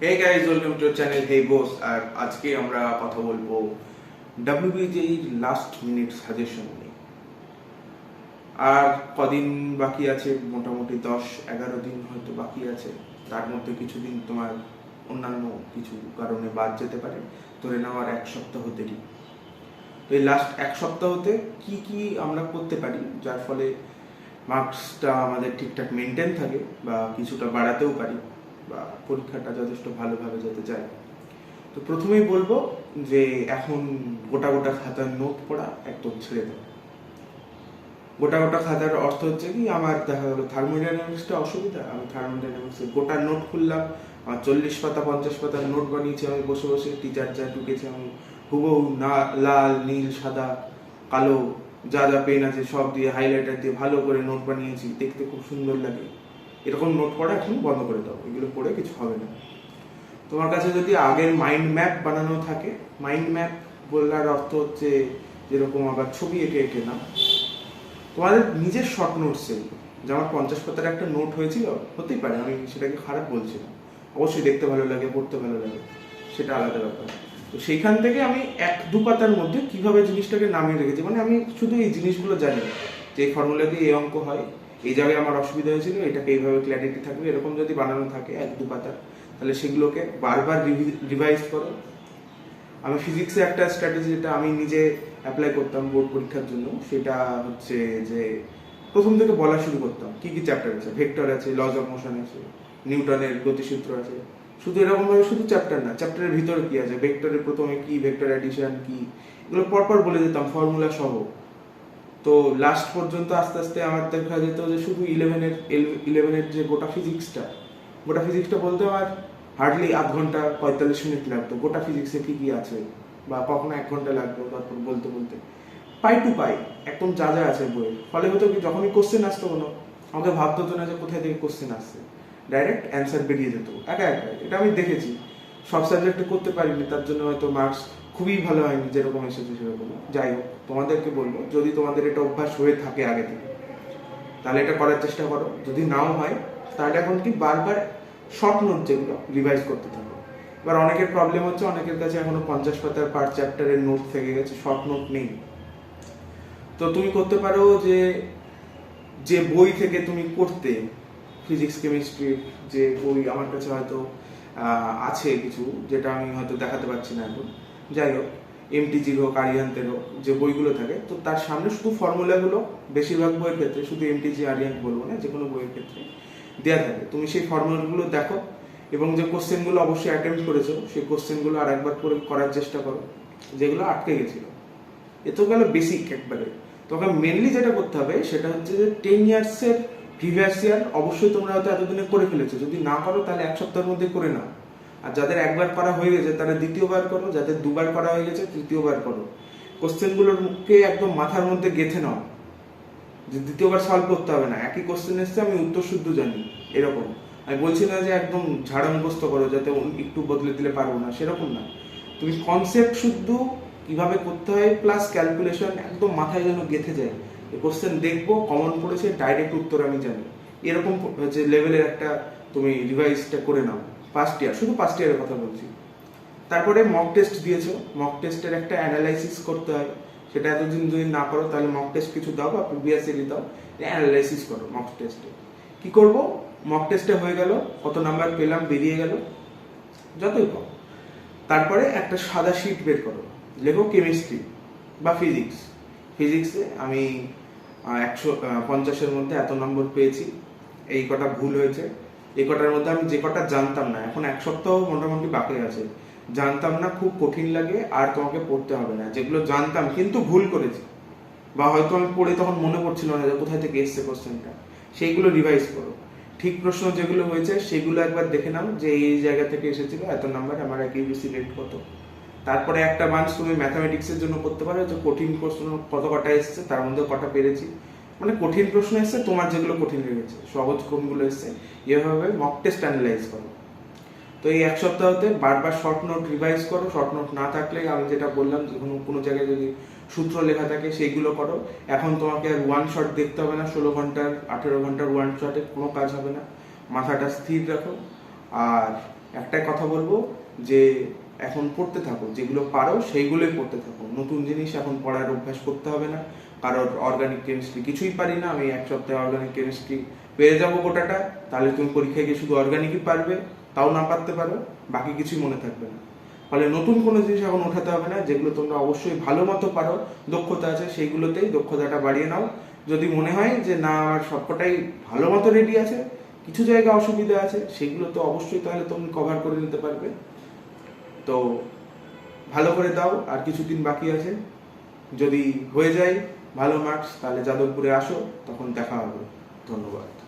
Hey guys, welcome to our channel Hey Boss আর আজকে আমরা কথা বলবো WBJEর লাস্ট মিনিট সাজেশন নিয়ে। আর কদিন বাকি আছে, মোটামুটি 10-11 দিন হয়তো বাকি আছে। তার মধ্যে কিছুদিন তোমার অন্যান্য কিছু কারণে বাদ যেতে পারে, ধরে নেওয়ার 1 সপ্তাহ দেরি। তো এই লাস্ট 1 সপ্তাহতে কি কি আমরা করতে পারি যার ফলে মার্কসটা আমাদের ঠিকঠাক মেনটেন থাকে বা কিছুটা বাড়াতেও পারি বা পরীক্ষাটা যথেষ্ট ভালোভাবে যেতে চায়। তো প্রথমেই বলবো যে এখন গোটা গোটা খাতার নোট পড়া একদম ছেড়ে দেয়। গোটা গোটা খাতার অর্থ হচ্ছে কি, আমার দেখা গেলো থার্মোডাইনামিক্সটা অসুবিধা, আমি থার্মোডাইনামিক্সের গোটা নোট খুললাম, আমার 40 পাতা 50 পাতার নোট বানিয়েছি আমি বসে বসে, টিচার যা ঢুকেছে আমি হুবহু লাল নীল সাদা কালো যা যা পেন আছে সব দিয়ে হাইলাইটার দিয়ে ভালো করে নোট বানিয়েছি, দেখতে খুব সুন্দর লাগে। এরকম নোট পড়া এখন বন্ধ করে দাও, এগুলো পড়ে কিছু হবে না। তোমার কাছে যদি আগের মাইন্ড ম্যাপ বানানো থাকে, মাইন্ড ম্যাপ বলার অর্থ হচ্ছে যেরকম আবার ছবি এঁকে এঁকে না, তোমাদের নিজের শর্ট নোটস এগুলো। যেমন 50 পাতার একটা নোট হয়েছিল, হতেই পারে, আমি সেটাকে খারাপ বলছি না, অবশ্যই দেখতে ভালো লাগে, পড়তে ভালো লাগে, সেটা আলাদা ব্যাপার। তো সেইখান থেকে আমি 1-2 পাতার মধ্যে কিভাবে জিনিসটাকে নামিয়ে রেখেছি, মানে আমি শুধু এই জিনিসগুলো জানি যে এই ফর্মুলা দিয়ে এই অঙ্ক হয়, এই জায়গায় আমার অসুবিধা হয়েছিল, এটাকে এইভাবে ক্ল্যারিটি থাকবে, এরকম যদি বানানো থাকে 1-2 পাতার, তাহলে সেগুলোকে বারবার রিভাইজ করো। আমি ফিজিক্সে একটা স্ট্র্যাটেজি যেটা আমি নিজে অ্যাপ্লাই করতাম বোর্ড পরীক্ষার জন্য, সেটা হচ্ছে যে প্রথম থেকে বলা শুরু করতাম কি কি চ্যাপ্টার আছে, ভেক্টর আছে, লজ অফ মোশন আছে, নিউটনের গতিসূত্র আছে। শুধু এরকম ভাবে শুধু চ্যাপ্টার না, চ্যাপ্টারের ভিতরে কি আছে, ভেক্টরের প্রথমে কি, ভেক্টর অ্যাডিশন কি, এগুলো পরপর বলে দিতাম ফর্মুলা সহ। তো লাস্ট পর্যন্ত আস্তে আস্তে আমার দেখা যেত যে শুধু ইলেভেনের যে গোটা ফিজিক্সটা বলতে আমার হার্ডলি 1 ঘন্টা 45 মিনিট লাগতো, গোটা ফিজিক্সে কি কি আছে, বা কখনো 1 ঘন্টা লাগতো, তারপর বলতে বলতে পাই টু পাই একদম যা যা আছে বইয়ের। ফলে হতো কি, যখনই কোশ্চেন আসতো কোনো, আমাকে ভাবতে হতো না যে কোথায় থেকে কোশ্চেন আসছে, ডাইরেক্ট অ্যান্সার বেরিয়ে যেত একা একা। এটা আমি দেখেছি, সব সাবজেক্টে করতে পারিনি, তার জন্য হয়তো মার্কস খুবই ভালো হয়নি, যেরকম এসেছে সেরকম। যাই হোক, তোমাদেরকে বলবো যদি তোমাদের এটা অভ্যাস হয়ে থাকে আগে থেকে, তাহলে এটা করার চেষ্টা করো। যদি নাও হয় তাহলে এখন কি বারবার শর্ট নোট যেগুলো রিভাইজ করতে থাকো। এবার অনেকের প্রবলেম হচ্ছে, অনেকের কাছে এখনো 50 পাতার পার চ্যাপ্টারের নোট থেকে গেছে, শর্ট নোট নেই। তো তুমি করতে পারো যে যে বই থেকে তুমি করতে, ফিজিক্স কেমিস্ট্রির যে বই আমার কাছে হয়তো আছে কিছু, যেটা আমি হয়তো দেখাতে পারছি না এখন, যাই হোক, এমটিজির হোক আরিয়ান্তের হোক, যে বইগুলো থাকে, তো তার সামনে শুধু ফর্মুলাগুলো, বেশিরভাগ বইয়ের ক্ষেত্রে, শুধু এমটিজি আরিয়ান্ট বলবো না, যে কোনো বইয়ের ক্ষেত্রে দেওয়া থাকে। তুমি সেই ফর্মুলাগুলো দেখো এবং যে কোশ্চেনগুলো অবশ্যই অ্যাটেম্প্ট করেছো সেই কোশ্চেনগুলো আর একবার করে করার চেষ্টা করো, যেগুলো আটকে গেছিল। এ তো গেল বেসিক একবারে। তোমাকে মেনলি যেটা করতে হবে সেটা হচ্ছে যে 10 ইয়ার্সের প্রিভিয়াস ইয়ার অবশ্যই তোমরা হয়তো এতদিনে করে ফেলেছো, যদি না করো তাহলে 1 সপ্তাহের মধ্যে করে নাও। আর যাদের একবার করা হয়ে গেছে তারা দ্বিতীয়বার করো, যাদের 2বার করা হয়ে গেছে তৃতীয়বার করো। কোশ্চেনগুলোকে একদম মাথার মধ্যে গেঁথে নাও, যে দ্বিতীয়বার সলভ করতে হবে না, একই কোশ্চেন এসছে আমি উত্তর শুদ্ধ জানি এরকম। আমি বলছি না যে একদম ঝাড়া মুখস্থ করো যাতে একটু বদলে দিলে পারবো না, সেরকম না। তুমি কনসেপ্ট শুদ্ধ কিভাবে করতে হয় প্লাস ক্যালকুলেশন একদম মাথায় যেন গেঁথে যায়, এই কোশ্চেন দেখবো কমন পড়েছে, ডাইরেক্ট উত্তর আমি জানি, এরকম যে লেভেলের একটা তুমি রিভাইজটা করে নাও। ফার্স্ট ইয়ার, শুধু ফার্স্ট ইয়ারের কথা বলছি। তারপরে মক টেস্ট দিয়েছো, মক টেস্টের একটা অ্যানালাইসিস করতে হয়, সেটা এতদিন যদি না করো তাহলে মক টেস্ট কিছু দাও বা প্রিভিয়াস ইয়ারই দাও, অ্যানালাইসিস করো মক টেস্টে। কি করব, মক টেস্টে হয়ে গেল, কত নাম্বার পেলাম বেরিয়ে গেল, যতই পাও। তারপরে একটা সাদা শিট বের করো, লেখো কেমিস্ট্রি বা ফিজিক্সে আমি 150-এর মধ্যে এত নম্বর পেয়েছি, এই কটা ভুল হয়েছে, এই কটার মধ্যে আমি যে কটা জানতাম না, এখন 1 সপ্তাহ মোটামুটি বাকি আছে, জানতাম না, খুব কঠিন লাগে, আর তোমাকে পড়তে হবে না। যেগুলো জানতাম কিন্তু ভুল করেছি, বা হয়তো আমি পড়ে তখন মনে পড়ছিল না যে কোথায় থেকে এসছে কোশ্চেনটা, সেইগুলো রিভাইজ করো। ঠিক প্রশ্ন যেগুলো হয়েছে সেগুলো একবার দেখে নাও যে এই জায়গা থেকে এসেছিল, এত নাম্বার, আমার অ্যাকিউরেসি রেট কত। তারপরে একটা বাঞ্চ তুমি ম্যাথামেটিক্সের জন্য করতে পারো, যে কঠিন প্রশ্ন কটা এসছে, তার মধ্যে কটা পেরেছি, মানে কঠিন প্রশ্ন এসছে তোমার, যেগুলো কঠিন লেগেছে, সহজ কোনগুলো এসছে, এভাবে মক টেস্ট অ্যানালাইজ করো। তো এই 1 সপ্তাহতে বারবার শর্ট নোট রিভাইজ করো, শর্ট নোট না থাকলে আমি যেটা বললাম, যে কোনো জায়গায় যদি সূত্র লেখা থাকে সেইগুলো করো। এখন তোমাকে আর ওয়ান শট দেখতে হবে না, 16 ঘন্টার 18 ঘন্টার ওয়ান শটে কোনো কাজ হবে না, মাথাটা স্থির রাখো। আর একটাই কথা বলবো যে এখন পড়তে থাকো, যেগুলো পারো সেইগুলোই পড়তে থাকো। নতুন জিনিস এখন পড়ার অভ্যাস করতে হবে না। কারোর অর্গানিক কেমিস্ট্রি কিছুই পারি না, আমি এক সপ্তাহে অর্গানিক কেমিস্ট্রি পেয়ে যাবো গোটাটা, তাহলে তুমি পরীক্ষায় গিয়ে শুধু অর্গানিকই পারবে, তাও না পারতে পারো, বাকি কিছুই মনে থাকবে না। ফলে নতুন কোনো জিনিস এখন ওঠাতে হবে না, যেগুলো তোমরা অবশ্যই ভালো মতো পারো, দক্ষতা আছে, সেইগুলোতেই দক্ষতাটা বাড়িয়ে নাও। যদি মনে হয় যে না আমার সবকটাই ভালো মতো রেডি আছে, কিছু জায়গা অসুবিধা আছে, সেগুলো তো অবশ্যই তাহলে তুমি কভার করে নিতে পারবে। তো ভালো করে দাও, আর কিছুদিন বাকি আছে। যদি হয়ে যায় ভালো মার্কস, তাহলে যাদবপুরে আসো, তখন দেখা হবে। ধন্যবাদ।